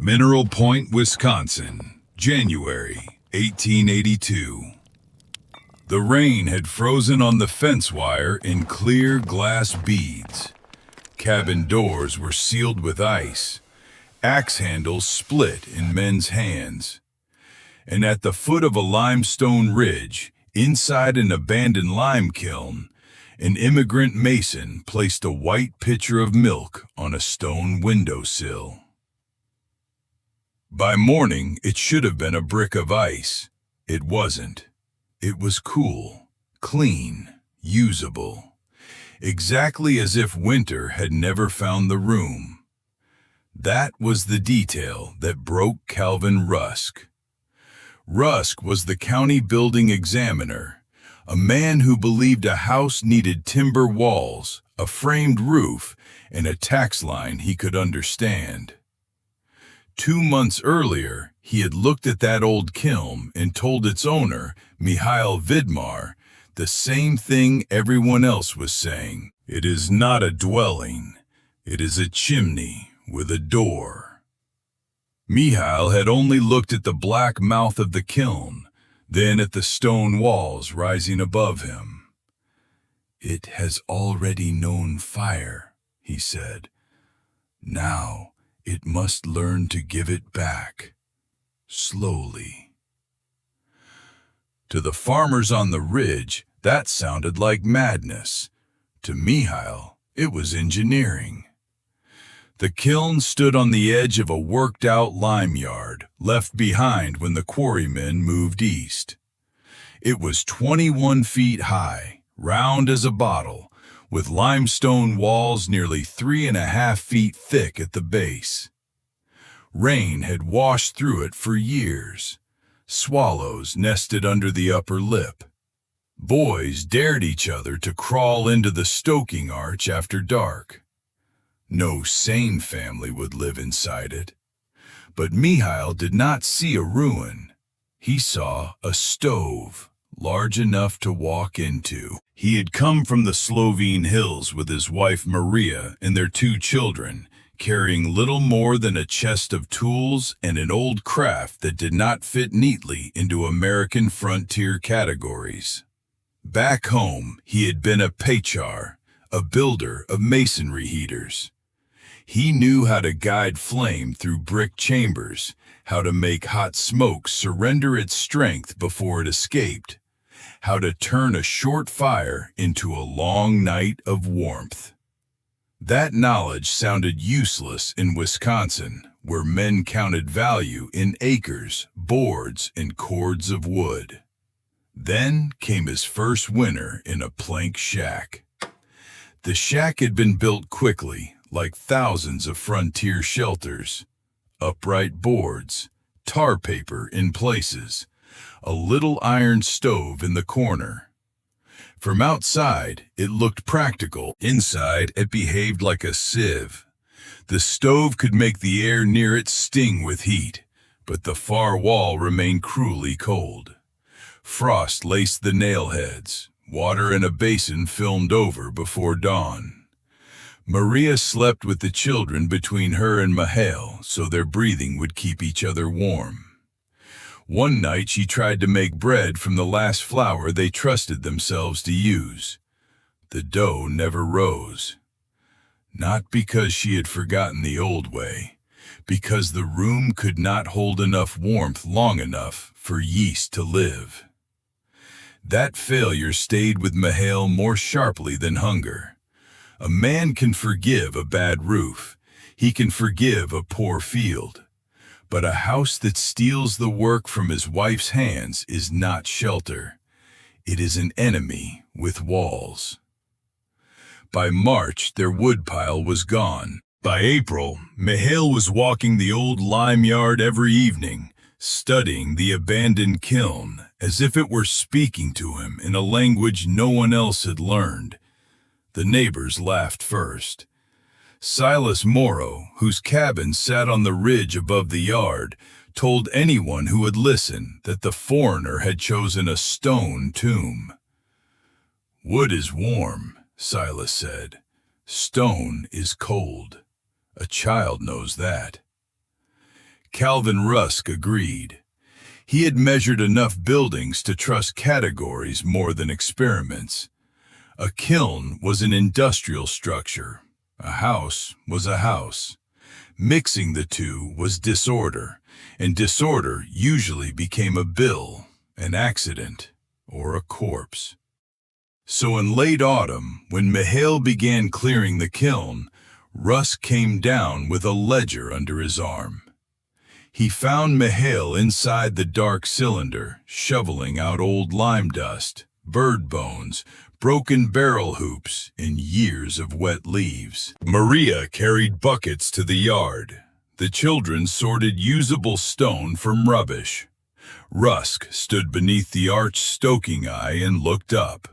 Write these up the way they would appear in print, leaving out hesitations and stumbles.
Mineral Point, Wisconsin, January 1882. The rain had frozen on the fence wire in clear glass beads. Cabin doors were sealed with ice. Axe handles split in men's hands. And at the foot of a limestone ridge, inside an abandoned lime kiln, an immigrant mason placed a white pitcher of milk on a stone windowsill. By morning, it should have been a brick of ice. It wasn't. It was cool, clean, usable, exactly as if winter had never found the room. That was the detail that broke Calvin Rusk. Rusk was the county building examiner, a man who believed a house needed timber walls, a framed roof, and a tax line he could understand. 2 months earlier, he had looked at that old kiln and told its owner, Mihail Vidmar, the same thing everyone else was saying. It is not a dwelling. It is a chimney with a door. Mihail had only looked at the black mouth of the kiln, then at the stone walls rising above him. It has already known fire, he said. Now it must learn to give it back, slowly. To the farmers on the ridge, that sounded like madness. To Mihail, it was engineering. The kiln stood on the edge of a worked-out lime yard, left behind when the quarrymen moved east. It was 21 feet high, round as a bottle, with limestone walls nearly 3.5 feet thick at the base. Rain had washed through it for years. Swallows nested under the upper lip. Boys dared each other to crawl into the stoking arch after dark. No sane family would live inside it. But Mihail did not see a ruin. He saw a stove, large enough to walk into. He had come from the Slovene hills with his wife Maria and their 2 children, carrying little more than a chest of tools and an old craft that did not fit neatly into American frontier categories. Back home, he had been a pachar, a builder of masonry heaters. He knew how to guide flame through brick chambers, how to make hot smoke surrender its strength before it escaped, how to turn a short fire into a long night of warmth. That knowledge sounded useless in Wisconsin, where men counted value in acres, boards, and cords of wood. Then came his first winter in a plank shack. The shack had been built quickly, like thousands of frontier shelters. Upright boards, tar paper in places, a little iron stove in the corner. From outside, it looked practical. Inside, it behaved like a sieve. The stove could make the air near it sting with heat, but the far wall remained cruelly cold. Frost laced the nail heads. Water in a basin filmed over before dawn. Maria slept with the children between her and Mihail, so their breathing would keep each other warm. One night she tried to make bread from the last flour they trusted themselves to use. The dough never rose. Not because she had forgotten the old way, because the room could not hold enough warmth long enough for yeast to live. That failure stayed with Mihail more sharply than hunger. A man can forgive a bad roof. He can forgive a poor field. But a house that steals the work from his wife's hands is not shelter. It is an enemy with walls. By March, their woodpile was gone. By April, Mihail was walking the old lime yard every evening, studying the abandoned kiln as if it were speaking to him in a language no one else had learned. The neighbors laughed first. Silas Morrow, whose cabin sat on the ridge above the yard, told anyone who would listen that the foreigner had chosen a stone tomb. "Wood is warm," Silas said. "Stone is cold. A child knows that." Calvin Rusk agreed. He had measured enough buildings to trust categories more than experiments. A kiln was an industrial structure. A house was a house. Mixing the two was disorder, and disorder usually became a bill, an accident, or a corpse. So in late autumn, when Mihail began clearing the kiln, Rusk came down with a ledger under his arm. He found Mihail inside the dark cylinder, shoveling out old lime dust, bird bones, broken barrel hoops, and years of wet leaves. Maria carried buckets to the yard. The children sorted usable stone from rubbish. Rusk stood beneath the arched stoking eye and looked up.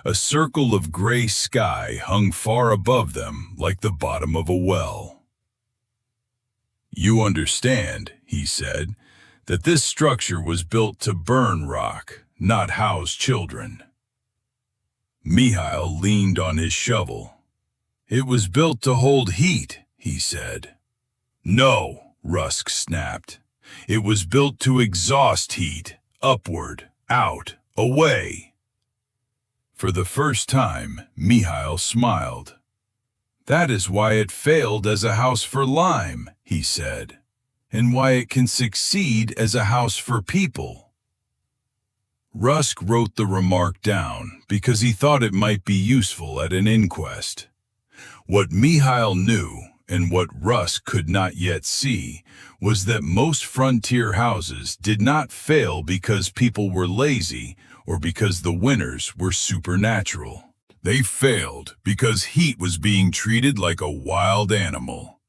A circle of gray sky hung far above them like the bottom of a well. "You understand," he said, "that this structure was built to burn rock, not house children." Mihail leaned on his shovel. "It was built to hold heat," he said. "No," Rusk snapped. "It was built to exhaust heat, upward, out, away." For the first time, Mihail smiled. "That is why it failed as a house for lime," he said, "and why it can succeed as a house for people." Rusk wrote the remark down because he thought it might be useful at an inquest. What Mihail knew, and what Rusk could not yet see, was that most frontier houses did not fail because people were lazy or because the winters were supernatural. They failed because heat was being treated like a wild animal.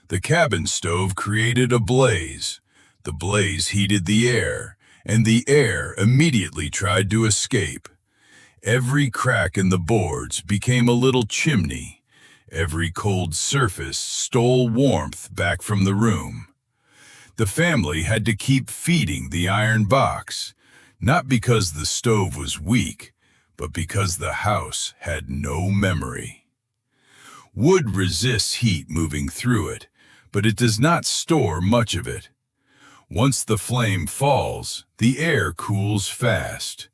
The cabin stove created a blaze. The blaze heated the air, and the air immediately tried to escape. Every crack in the boards became a little chimney. Every cold surface stole warmth back from the room. The family had to keep feeding the iron box, not because the stove was weak, but because the house had no memory. Wood resists heat moving through it, but it does not store much of it. Once the flame falls, the air cools fast.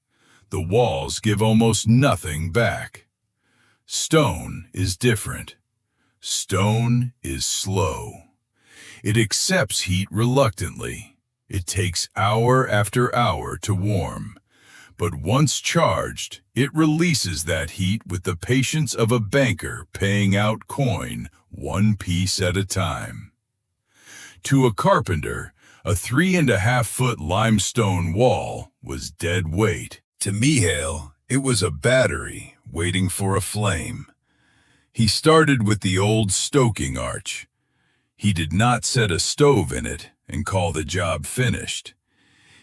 The walls give almost nothing back. Stone is different. Stone is slow. It accepts heat reluctantly. It takes hour after hour to warm, but once charged, it releases that heat with the patience of a banker paying out coin 1 piece at a time. To a carpenter, a 3.5-foot limestone wall was dead weight. To Mihail, it was a battery waiting for a flame. He started with the old stoking arch. He did not set a stove in it and call the job finished.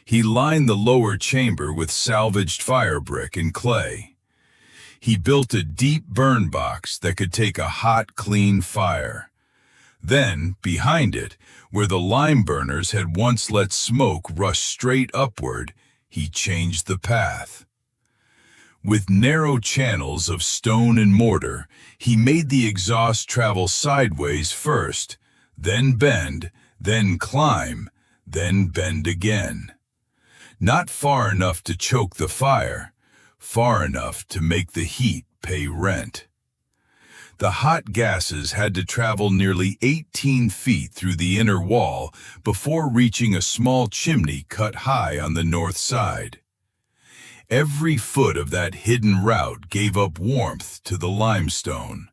He lined the lower chamber with salvaged firebrick and clay. He built a deep burn box that could take a hot, clean fire. Then, behind it, where the lime burners had once let smoke rush straight upward, he changed the path. With narrow channels of stone and mortar, he made the exhaust travel sideways first, then bend, then climb, then bend again. Not far enough to choke the fire, far enough to make the heat pay rent. The hot gases had to travel nearly 18 feet through the inner wall before reaching a small chimney cut high on the north side. Every foot of that hidden route gave up warmth to the limestone.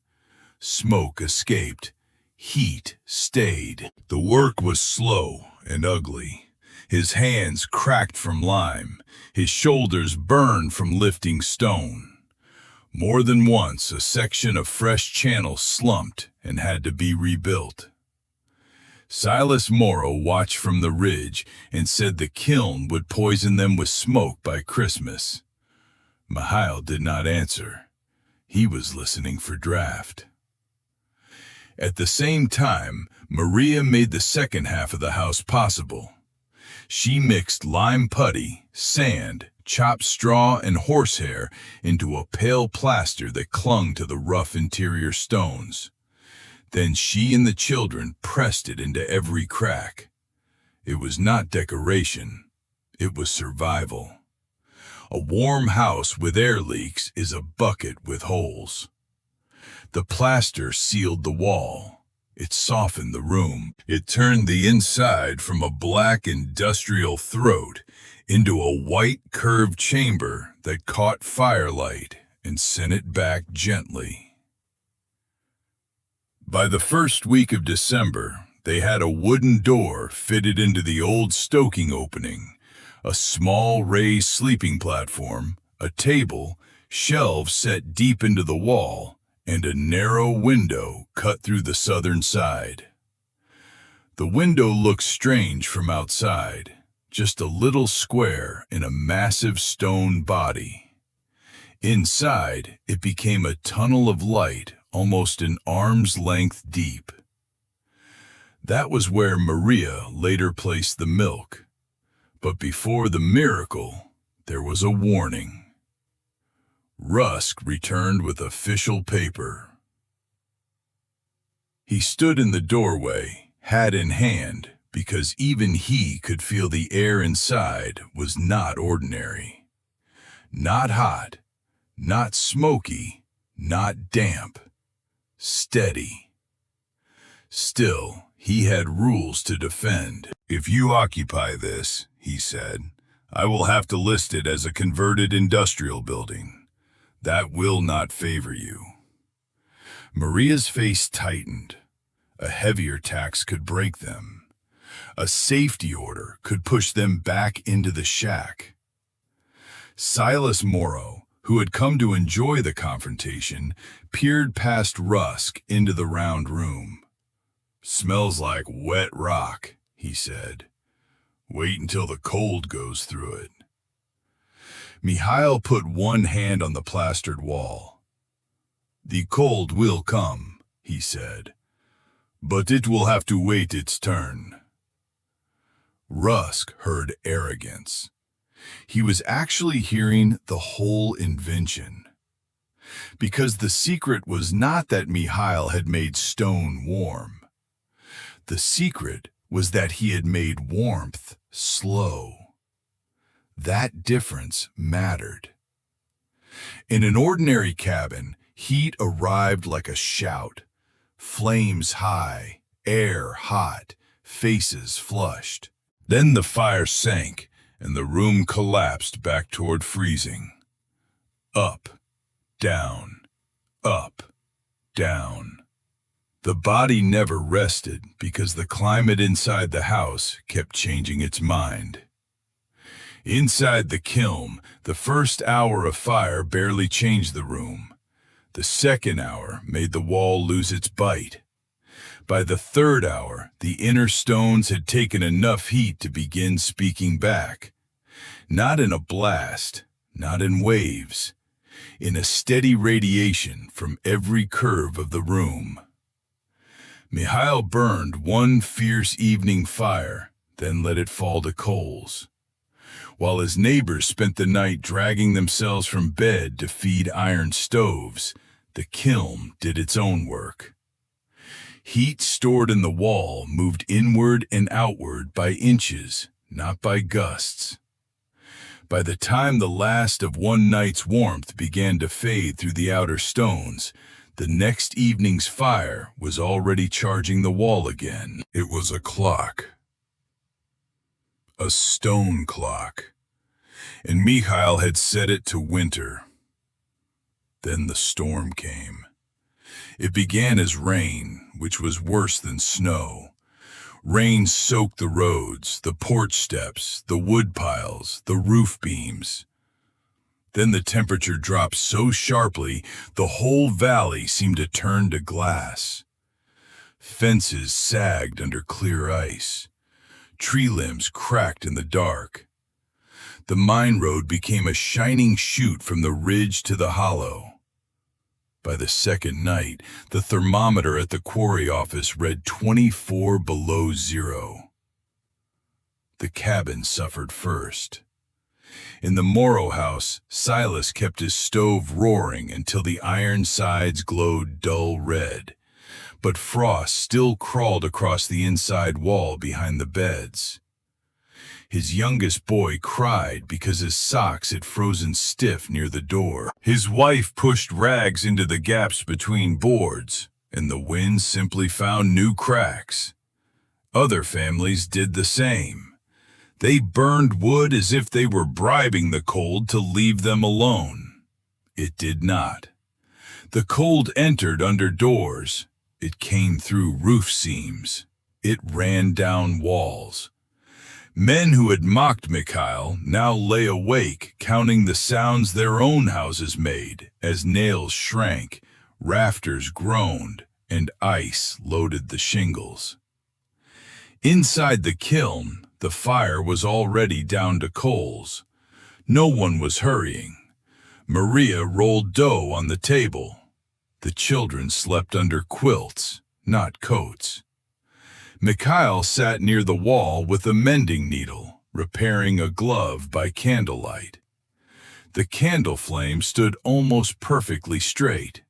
Smoke escaped. Heat stayed. The work was slow and ugly. His hands cracked from lime. His shoulders burned from lifting stone. More than once, a section of fresh channel slumped and had to be rebuilt. Silas Morrow watched from the ridge and said the kiln would poison them with smoke by Christmas. Mihail did not answer. He was listening for draft. At the same time, Maria made the second half of the house possible. She mixed lime putty, sand, chopped straw, and horsehair into a pale plaster that clung to the rough interior stones. Then she and the children pressed it into every crack. It was not decoration, it was survival. A warm house with air leaks is a bucket with holes. The plaster sealed the wall. It softened the room. It turned the inside from a black industrial throat into a white curved chamber that caught firelight and sent it back gently. By the first week of December, they had a wooden door fitted into the old stoking opening, a small raised sleeping platform, a table, shelves set deep into the wall, and a narrow window cut through the southern side. The window looked strange from outside, just a little square in a massive stone body. Inside, it became a tunnel of light almost an arm's length deep. That was where Maria later placed the milk. But before the miracle, there was a warning. Rusk returned with official paper. He stood in the doorway, hat in hand, because even he could feel the air inside was not ordinary. Not hot, not smoky, not damp. Steady. Still, he had rules to defend. "If you occupy this," he said, "I will have to list it as a converted industrial building. That will not favor you." Maria's face tightened. A heavier tax could break them. A safety order could push them back into the shack. Silas Morrow, who had come to enjoy the confrontation, peered past Rusk into the round room. "Smells like wet rock," he said. "Wait until the cold goes through it." Mihail put one hand on the plastered wall. "The cold will come," he said, "but it will have to wait its turn." Rusk heard arrogance. He was actually hearing the whole invention. Because the secret was not that Mihail had made stone warm. The secret was that he had made warmth slow. That difference mattered. In an ordinary cabin, heat arrived like a shout. Flames high, air hot, faces flushed. Then the fire sank, and the room collapsed back toward freezing. Up, down, up, down. The body never rested because the climate inside the house kept changing its mind. Inside the kiln, the first hour of fire barely changed the room. The second hour made the wall lose its bite. By the third hour, the inner stones had taken enough heat to begin speaking back. Not in a blast, not in waves, in a steady radiation from every curve of the room. Mihail burned one fierce evening fire, then let it fall to coals. While his neighbors spent the night dragging themselves from bed to feed iron stoves, the kiln did its own work. Heat stored in the wall moved inward and outward by inches, not by gusts. By the time the last of one night's warmth began to fade through the outer stones, the next evening's fire was already charging the wall again. It was a clock. A stone clock. And Mihail had set it to winter. Then the storm came. It began as rain, which was worse than snow. Rain soaked the roads, the porch steps, the wood piles, the roof beams. Then the temperature dropped so sharply, the whole valley seemed to turn to glass. Fences sagged under clear ice. Tree limbs cracked in the dark. The mine road became a shining chute from the ridge to the hollow. By the second night, the thermometer at the quarry office read 24 below zero. The cabin suffered first. In the Morrow house, Silas kept his stove roaring until the iron sides glowed dull red, but frost still crawled across the inside wall behind the beds. His youngest boy cried because his socks had frozen stiff near the door. His wife pushed rags into the gaps between boards, and the wind simply found new cracks. Other families did the same. They burned wood as if they were bribing the cold to leave them alone. It did not. The cold entered under doors. It came through roof seams. It ran down walls. Men who had mocked Mihail now lay awake, counting the sounds their own houses made as nails shrank, rafters groaned, and ice loaded the shingles. Inside the kiln, the fire was already down to coals. No one was hurrying. Maria rolled dough on the table. The children slept under quilts, not coats. Mihail sat near the wall with a mending needle, repairing a glove by candlelight. The candle flame stood almost perfectly straight.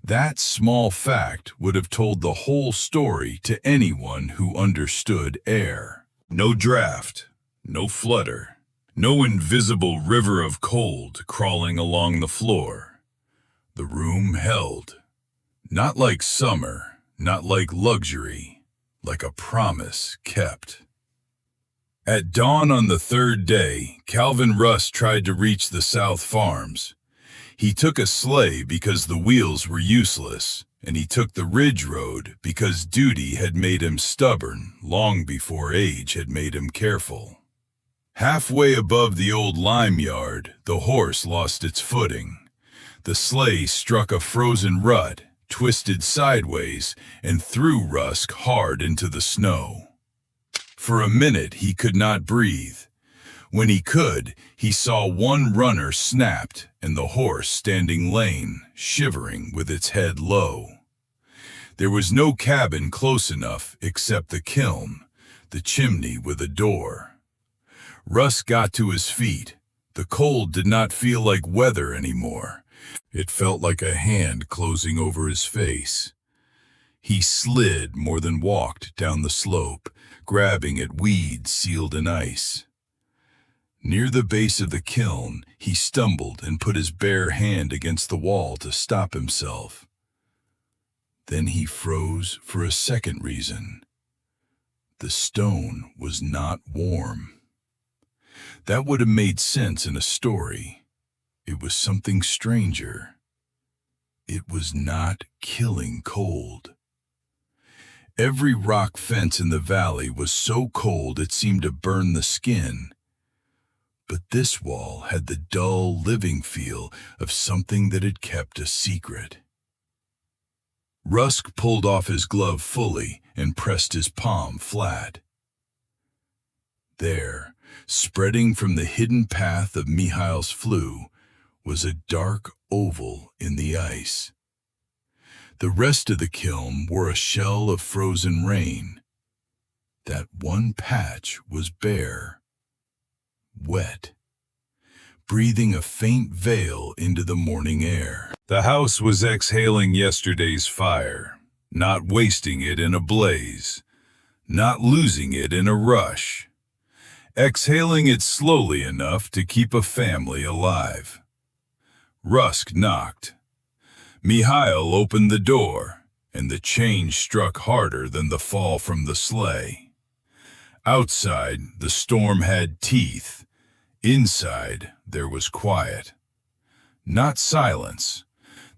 That small fact would have told the whole story to anyone who understood air. No draft, no flutter, no invisible river of cold crawling along the floor. The room held. Not like summer, not like luxury, like a promise kept. At dawn on the third day, Calvin Russ tried to reach the South Farms. He took a sleigh because the wheels were useless, and he took the ridge road because duty had made him stubborn long before age had made him careful. Halfway above the old lime yard, the horse lost its footing. The sleigh struck a frozen rut, twisted sideways, and threw Rusk hard into the snow. For a minute he could not breathe. When he could, he saw one runner snapped and the horse standing lame, shivering with its head low. There was no cabin close enough except the kiln, the chimney with a door. Russ got to his feet. The cold did not feel like weather anymore. It felt like a hand closing over his face. He slid more than walked down the slope, grabbing at weeds sealed in ice. Near the base of the kiln, he stumbled and put his bare hand against the wall to stop himself. Then he froze for a second reason. The stone was not warm. That would have made sense in a story. It was something stranger. It was not killing cold. Every rock fence in the valley was so cold it seemed to burn the skin. But this wall had the dull, living feel of something that had kept a secret. Rusk pulled off his glove fully and pressed his palm flat. There, spreading from the hidden path of Mihail's flue, was a dark oval in the ice. The rest of the kiln wore a shell of frozen rain. That one patch was bare, wet, breathing a faint veil into the morning air. The house was exhaling yesterday's fire, not wasting it in a blaze, not losing it in a rush, exhaling it slowly enough to keep a family alive. Rusk knocked. Mihail opened the door, and the change struck harder than the fall from the sleigh. Outside, the storm had teeth. Inside, there was quiet. Not silence,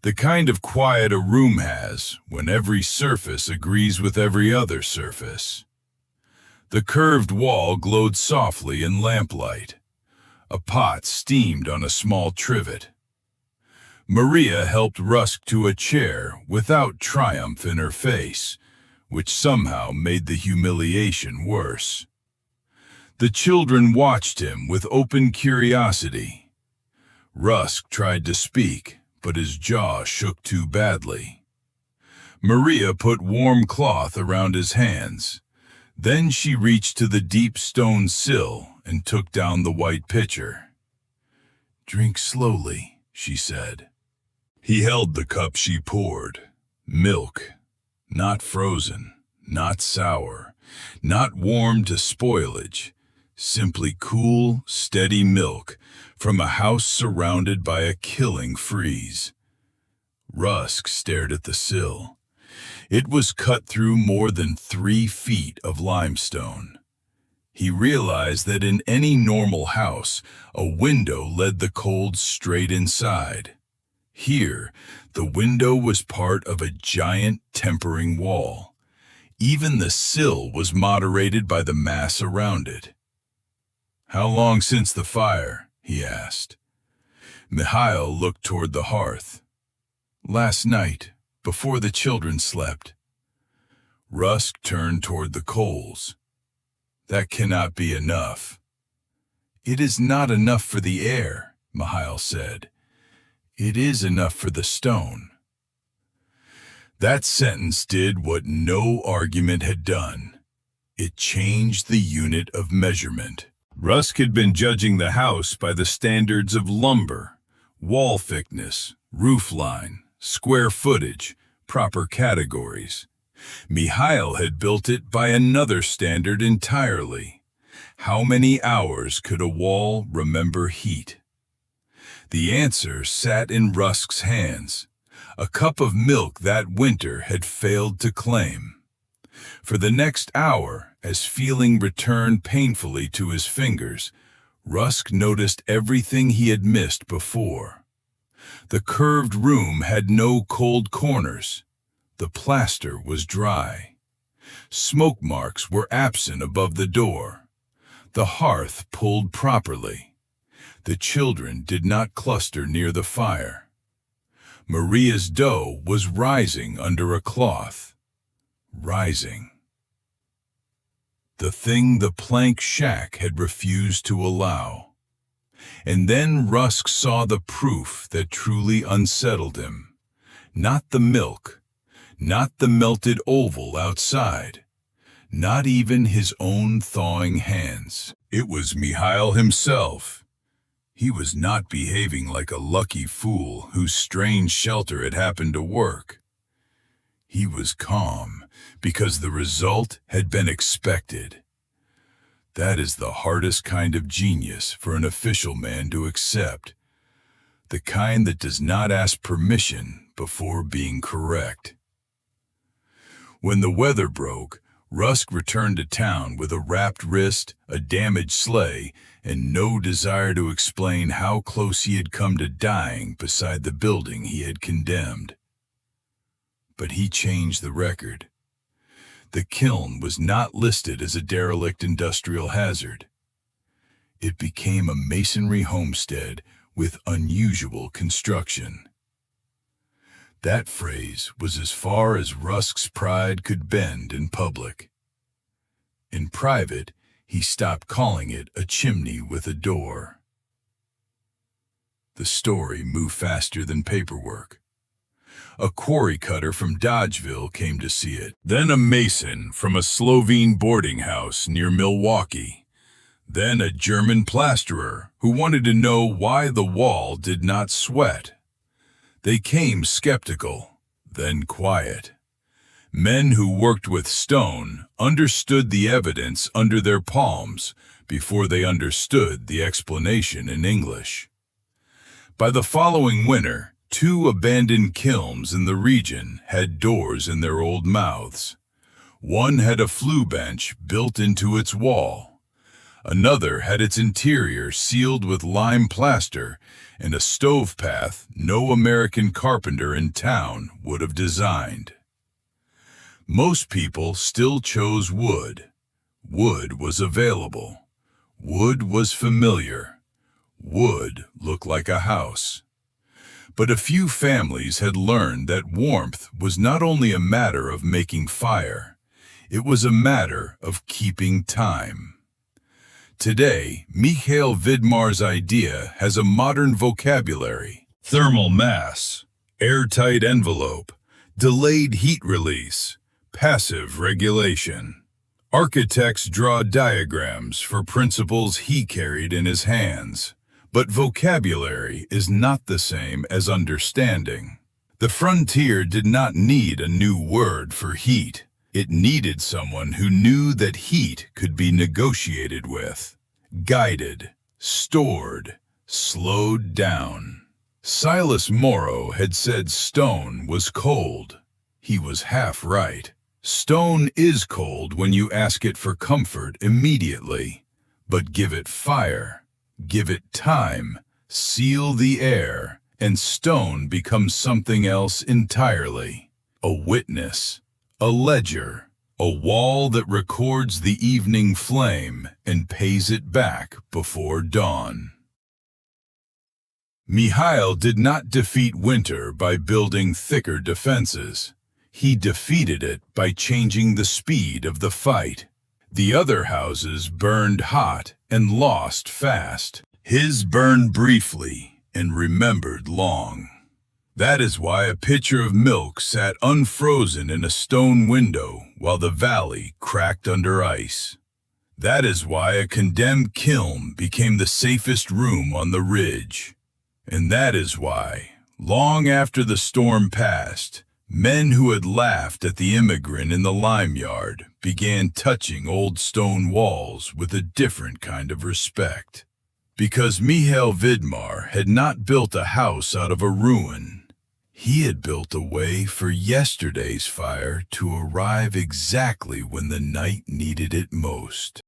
the kind of quiet a room has when every surface agrees with every other surface. The curved wall glowed softly in lamplight. A pot steamed on a small trivet. Maria helped Rusk to a chair without triumph in her face, which somehow made the humiliation worse. The children watched him with open curiosity. Rusk tried to speak, but his jaw shook too badly. Maria put warm cloth around his hands. Then she reached to the deep stone sill and took down the white pitcher. "Drink slowly," she said. He held the cup she poured. Milk, not frozen, not sour, not warm to spoilage, Simply cool, steady milk from a house surrounded by a killing freeze. Rusk stared at the sill. It was cut through more than 3 feet of limestone. He realized that in any normal house, a window led the cold straight inside. Here, the window was part of a giant tempering wall. Even the sill was moderated by the mass around it. "How long since the fire?" he asked. Mihail looked toward the hearth. "Last night, before the children slept." Rusk turned toward the coals. "That cannot be enough." "It is not enough for the air," Mihail said. "It is enough for the stone." That sentence did what no argument had done. It changed the unit of measurement. Rusk had been judging the house by the standards of lumber, wall thickness, roof line, square footage, proper categories. Mihail had built it by another standard entirely. How many hours could a wall remember heat? The answer sat in Rusk's hands. A cup of milk that winter had failed to claim. For the next hour, as feeling returned painfully to his fingers, Rusk noticed everything he had missed before. The curved room had no cold corners. The plaster was dry. Smoke marks were absent above the door. The hearth pulled properly. The children did not cluster near the fire. Maria's dough was rising under a cloth. Rising. The thing the plank shack had refused to allow. And then Rusk saw the proof that truly unsettled him. Not the milk, not the melted oval outside, not even his own thawing hands. It was Mihail himself. He was not behaving like a lucky fool whose strange shelter had happened to work. He was calm because the result had been expected. That is the hardest kind of genius for an official man to accept. The kind that does not ask permission before being correct. When the weather broke, Rusk returned to town with a wrapped wrist, a damaged sleigh, and no desire to explain how close he had come to dying beside the building he had condemned. But he changed the record. The kiln was not listed as a derelict industrial hazard. It became a masonry homestead with unusual construction. That phrase was as far as Rusk's pride could bend in public. In private, he stopped calling it a chimney with a door. The story moved faster than paperwork. A quarry cutter from Dodgeville came to see it, then a mason from a Slovene boarding house near Milwaukee, then a German plasterer who wanted to know why the wall did not sweat. They came skeptical, then quiet. Men who worked with stone understood the evidence under their palms before they understood the explanation in English. By the following winter, 2 abandoned kilns in the region had doors in their old mouths. One had a flue bench built into its wall. Another had its interior sealed with lime plaster and a stove path no American carpenter in town would have designed. Most people still chose wood. Wood was available. Wood was familiar. Wood looked like a house. But a few families had learned that warmth was not only a matter of making fire, it was a matter of keeping time. Today, Mihail Vidmar's idea has a modern vocabulary: thermal mass, airtight envelope, delayed heat release, passive regulation. Architects draw diagrams for principles he carried in his hands. But vocabulary is not the same as understanding. The frontier did not need a new word for heat. It needed someone who knew that heat could be negotiated with. guided, stored, slowed down. Silas Morrow had said stone was cold. He was half right. Stone is cold when you ask it for comfort immediately, but give it fire, give it time, seal the air, and stone becomes something else entirely. A witness, a ledger, a wall that records the evening flame and pays it back before dawn. Mihail did not defeat winter by building thicker defenses. He defeated it by changing the speed of the fight. The other houses burned hot and lost fast. His burned briefly and remembered long. That is why a pitcher of milk sat unfrozen in a stone window while the valley cracked under ice. That is why a condemned kiln became the safest room on the ridge. And that is why, long after the storm passed, men who had laughed at the immigrant in the limeyard began touching old stone walls with a different kind of respect. Because Mihail Vidmar had not built a house out of a ruin. He had built a way for yesterday's fire to arrive exactly when the night needed it most.